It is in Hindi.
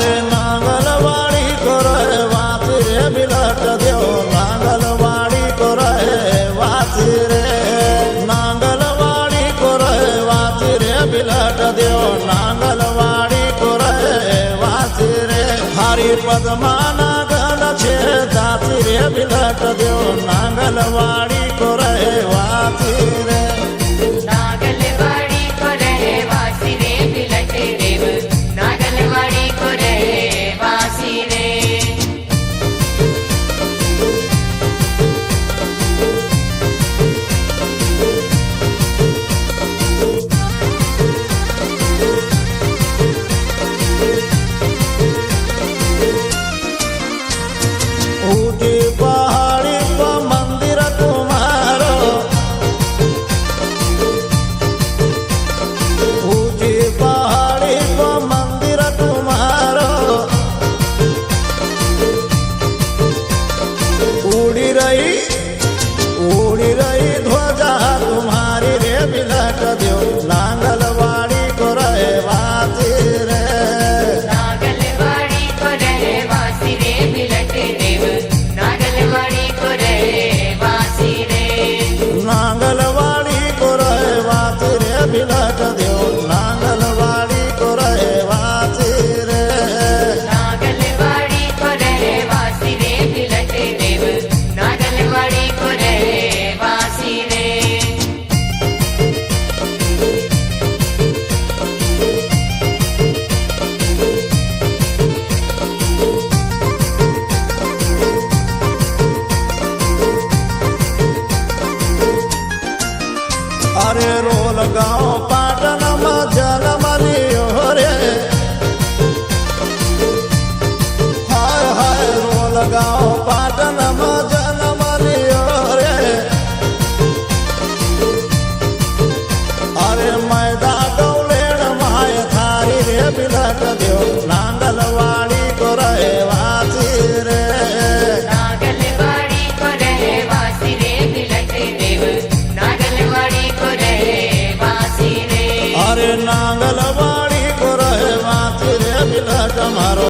अरे नांगलवाड़ी को रहे वाती रे बिलट देव नांगलवाड़ी को रहे वाती रे नांगलवाड़ी को रहे वाती रे बिलट देव नांगलवाड़ी को रहे वाती रे हरि पद्माना गल छे दाती रे बिलट देव नांगलवाड़ी को रहे वाती रे नागलवाड़ी को रहे वासी रे बिलट देव नागलवाड़ी को रहे वासी रे ऊटी पहाड़ी पर मंदिर तुम्हारो ऊटी पहाड़ी पर मंदिर तुम्हारो उड़ी रही ध्वजा तुम्हारी रे बिलट देव नांगलवाड़ी को रहे वाती रे नागलवाड़ी को रहे वासी रे बिलट देव नागलवाड़ी को रहे वासी रे नांगलवाड़ी को रहे वाती रे बिलट देव नांगलवाड़ी को रहे वाती रे नागलवाड़ी को रहे वासी रे बिलट देव नागलवाड़ी को रहे वासी रे अरे रो